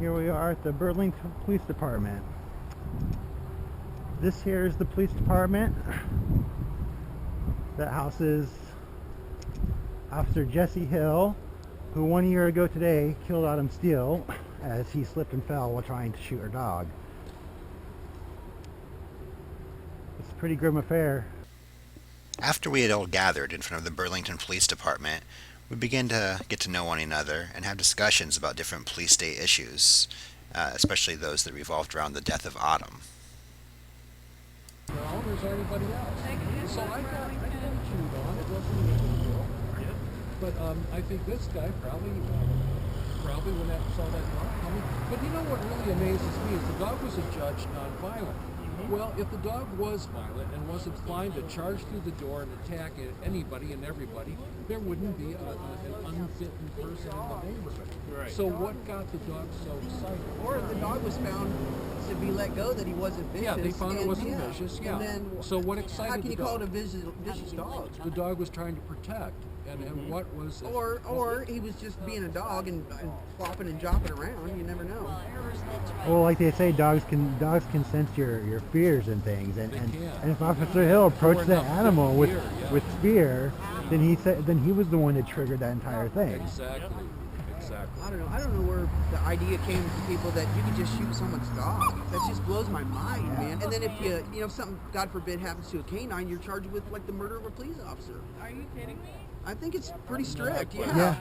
Here we are at the Burlington Police Department. This here is the police department that houses Officer Jesse Hill, who 1 year ago today killed Autumn Steele as he slipped and fell while trying to shoot her dog. It's a pretty grim affair. After we had all gathered in front of the Burlington Police Department, we began to get to know one another and have discussions about different police state issues, especially those that revolved around the death of Autumn. Well, there's everybody else. So I got chewed on. It wasn't a big deal. But I think this guy probably when that saw that dog coming. But you know what really amazes me is the dog was adjudged non-violent. Well, if the dog was violent and was inclined to charge through the door and attack anybody and everybody, there wouldn't be an unfit person in the neighborhood. Right. So what got the dog so excited? Or the dog was found to be let go, that he wasn't vicious. Yeah, they found it wasn't vicious. Yeah. And then, so what excited how can you the dog? call it a vicious dog? The dog was trying to protect. And what was it? Or he was just being a dog and flopping and jopping around. You never know. Well, like they say, dogs can sense your fears and things. And if Officer Hill approached that animal with fear, then he was the one that triggered that entire thing. Exactly. I don't know where the idea came to people that you could just shoot someone's dog. That just blows my mind, man. And then if if something, God forbid, happens to a canine, you're charged with like the murder of a police officer. Are you kidding me? I think it's pretty strict. Yeah.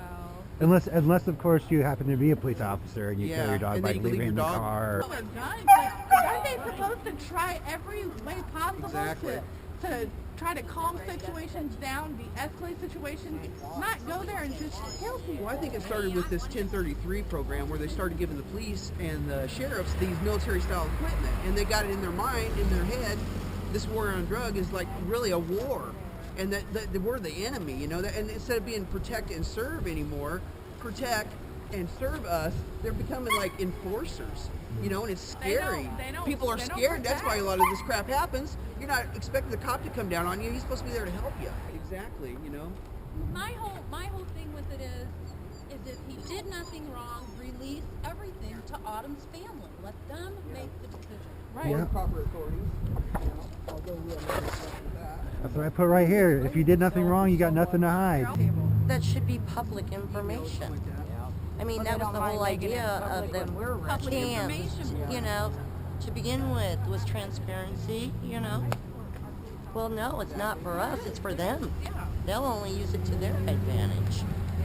Unless of course you happen to be a police officer and you kill your dog by leaving in the car. Oh, aren't they supposed to try every way possible to try to calm situations down, de-escalate situations, not go there and just kill people? Well, I think it started with this 1033 program where they started giving the police and the sheriffs these military-style equipment, and they got it in their mind, in their head, this war on drug is like really a war. And that we're the enemy, and instead of being protect and serve anymore, protect and serve us, they're becoming like enforcers, and it's scary. People are scared. That's why a lot of this crap happens. You're not expecting the cop to come down on you. He's supposed to be there to help you. Exactly, My whole thing with it is if he did nothing wrong, release everything to Autumn's family. Let them make the decision. Right. Or proper authorities. Although we have nothing with that. That's what I put right here. If you did nothing wrong, you got nothing to hide. That should be public information. I mean, that was the whole idea of the CAMs, to begin with, was transparency, Well, no, it's not for us, it's for them. They'll only use it to their advantage.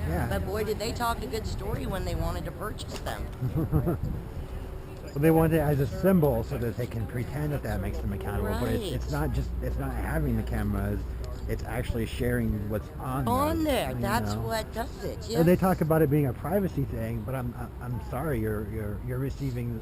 Yeah. But boy, did they talk a good story when they wanted to purchase them. Well, they want it as a symbol so that they can pretend that makes them accountable. Right. But it's not having the cameras. It's actually sharing what's on there. That's what does it. Yes. And they talk about it being a privacy thing, but I'm sorry, you're receiving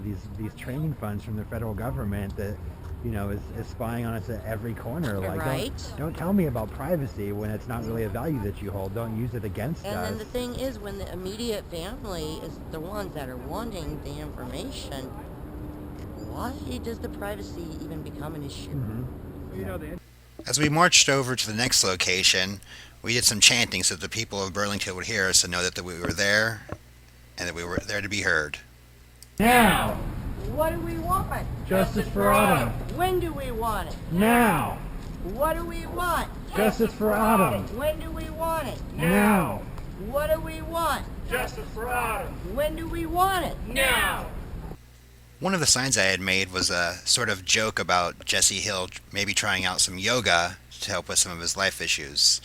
these training funds from the federal government that is spying on us at every corner. Like, right. Don't tell me about privacy when it's not really a value that you hold. Don't use it against us. And then the thing is, when the immediate family is the ones that are wanting the information, why does the privacy even become an issue? Mm-hmm. As we marched over to the next location, we did some chanting so that the people of Burlington would hear us and know that we were there and that we were there to be heard. Now! What do we want? Justice for Autumn! When do we want it? Now! What do we want? Justice for Autumn! When do we want it? Now! What do we want? Justice for Autumn! When do we want it? Now! One of the signs I had made was a sort of joke about Jesse Hill maybe trying out some yoga to help with some of his life issues.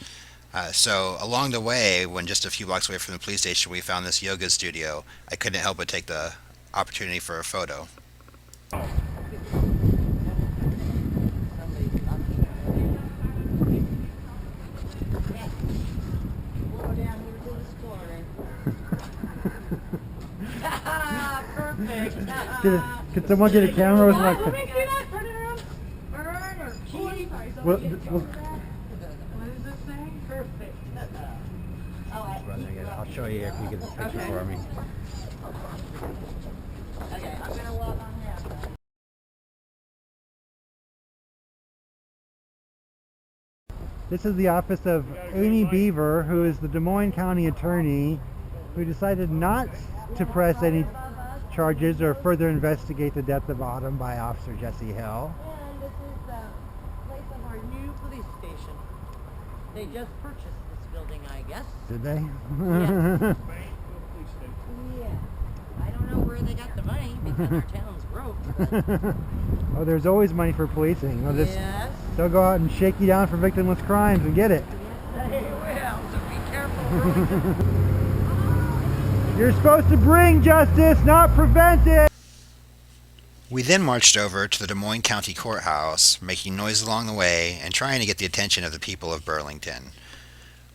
So along the way, when just a few blocks away from the police station, we found this yoga studio. I couldn't help but take the opportunity for a photo. Could someone get a camera with like Let me see that. Turn it around. Burn or keep. Well, What does this say? Perfect. I'll show you if you get the picture for me. Okay, I'm gonna walk on here. This is the office of Amy Beaver, who is the Des Moines County Attorney, who decided not to press any charges or further investigate the death of Autumn by Officer Jesse Hill. And this is the place of our new police station. They just purchased this building, I guess. Did they? Yes. Yeah. I don't know where they got the money because our town's broke. But Oh, there's always money for policing. yes. They'll go out and shake you down for victimless crimes and get it. They will, so be careful. You're supposed to bring justice, not prevent it. We then marched over to the Des Moines County Courthouse, making noise along the way and trying to get the attention of the people of Burlington.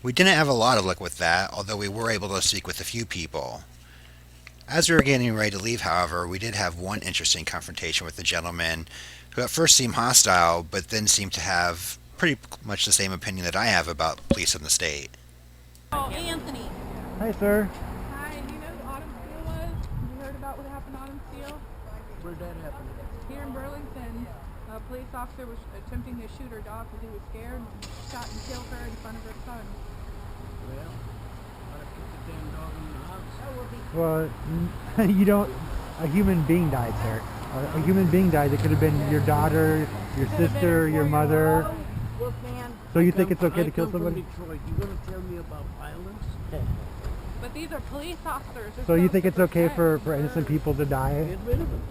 We didn't have a lot of luck with that, although we were able to speak with a few people. As we were getting ready to leave, however, we did have one interesting confrontation with a gentleman who at first seemed hostile, but then seemed to have pretty much the same opinion that I have about police in the state. Oh, Anthony. Hi, sir. Hi, do you know who Autumn Steele was? You heard about what happened to Autumn Steele? Where'd that happen? Here in Burlington, a police officer was attempting to shoot her dog because he was scared and shot and killed her in front of her son. Well, gotta keep the damn dog in the house. Well, you don't. A human being died, sir. A human being died. It could have been your daughter, your sister, your mother. Look, man. So you think it's okay to kill somebody? Detroit. You gonna tell me about violence? But these are police officers. They're So you supposed think to it's okay protect. for innocent people to die? Get rid of them.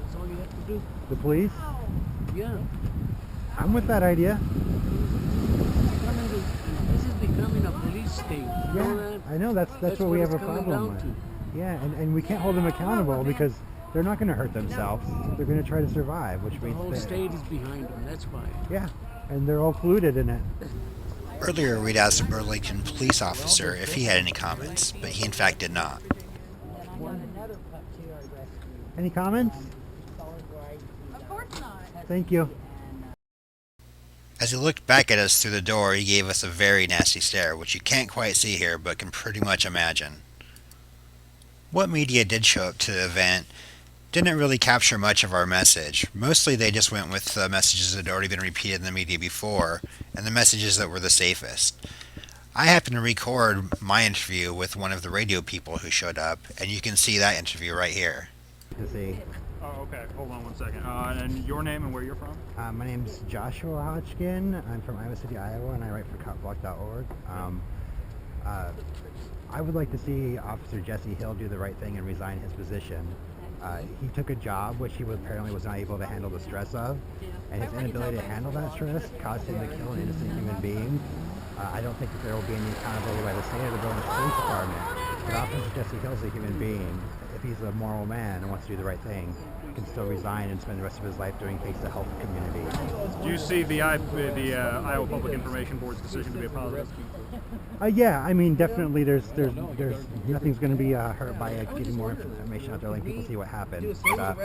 That's all you have to do. The police? Yeah. I'm with that idea. This is becoming a police state. You know Yeah, that? I know. That's what we what have a it's coming problem down with. to. Yeah, and we can't hold them accountable because they're not going to hurt themselves. They're going to try to survive, which The means whole that, state is behind them. That's why. yeah, and they're all polluted in it. Earlier, we'd asked a Burlington police officer if he had any comments, but he in fact did not. Any comments? Of course not. Thank you. As he looked back at us through the door, he gave us a very nasty stare, which you can't quite see here, but can pretty much imagine. What media did show up to the event didn't really capture much of our message. Mostly they just went with the messages that had already been repeated in the media before, and the messages that were the safest. I happened to record my interview with one of the radio people who showed up, and you can see that interview right here. To see. Oh, okay. Hold on 1 second. And your name and where you're from? My name's Joshua Hodgkin. I'm from Iowa City, Iowa, and I write for copblock.org. I would like to see Officer Jesse Hill do the right thing and resign his position. He took a job which he apparently was not able to handle the stress of, and his inability to handle that stress caused him to kill an innocent human being. I don't think that there will be any accountability by the state or the Burlington Police Department. But Officer Jesse Hill is a human being. If he's a moral man and wants to do the right thing, he can still resign and spend the rest of his life doing things to help the community. Do you see the Iowa Public Information Board's decision to be a positive? Yeah, I mean, definitely there's nothing's going to be hurt by getting more information out there, letting people see what happened. But,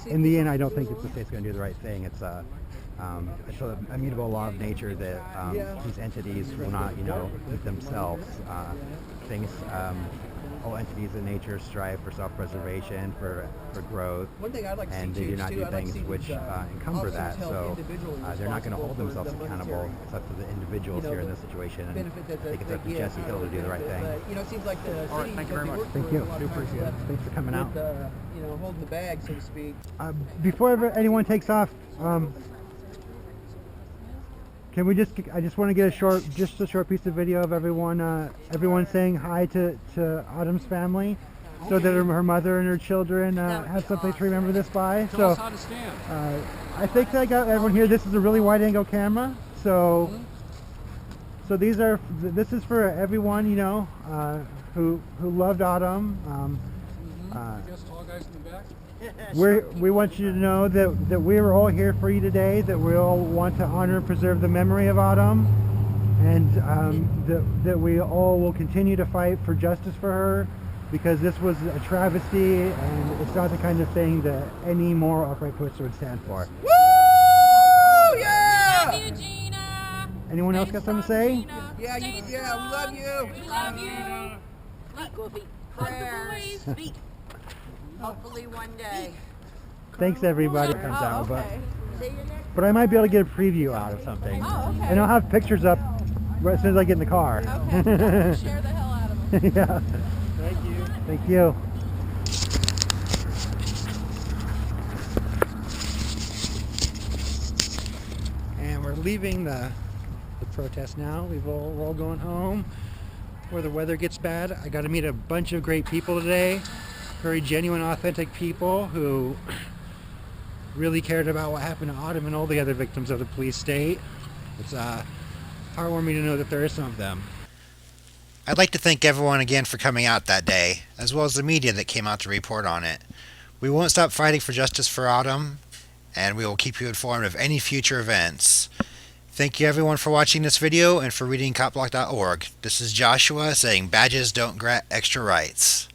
in the end, I don't think that the state's going to do the right thing. It's an immutable law of nature that these entities will not, eat themselves. All entities in nature strive for self-preservation, for growth, One thing I'd like to and see they do too, not do I'd like to things see which encumber that. So they're not going to hold themselves accountable. It's up to the individuals here in this situation. And I think it's up to Jesse Hill to do the right thing. It seems like the All right, thank you very much. Thank you. I do appreciate it. Thanks for coming out. holding the bag, so to speak. Before anyone takes off, can we I just want to get a short piece of video of everyone saying hi to Autumn's family, so that her mother and her children have something to remember this by. Tell us how to stand. I think I got everyone here. This is a really wide angle camera, so this is for everyone who loved Autumn. I guess tall guys in the back. We want you to know that we are all here for you today, that we all want to honor and preserve the memory of Autumn, and that we all will continue to fight for justice for her, because this was a travesty, and it's not the kind of thing that any moral upright person would stand for. Woo! Yeah! Love you, Gina. Anyone else got something to say? Gina. Yeah, Stay we strong. love you. We love you. Speak, Whoopi. Hug the Prayers. boys. Speak. Hopefully one day. Thanks everybody that Oh, comes out, okay. See you next. but I might be able to get a preview out of something. Oh, okay. And I'll have pictures up right as soon as I get in the car. Okay. Share the hell out of them. Yeah. Thank you. Thank you. we're leaving the protest now. We're all going home where the weather gets bad. I got to meet a bunch of great people today. Very genuine, authentic people who really cared about what happened to Autumn and all the other victims of the police state. It's heartwarming to know that there is some of them. I'd like to thank everyone again for coming out that day, as well as the media that came out to report on it. We won't stop fighting for justice for Autumn, and we will keep you informed of any future events. Thank you everyone for watching this video and for reading copblock.org. This is Joshua saying badges don't grant extra rights.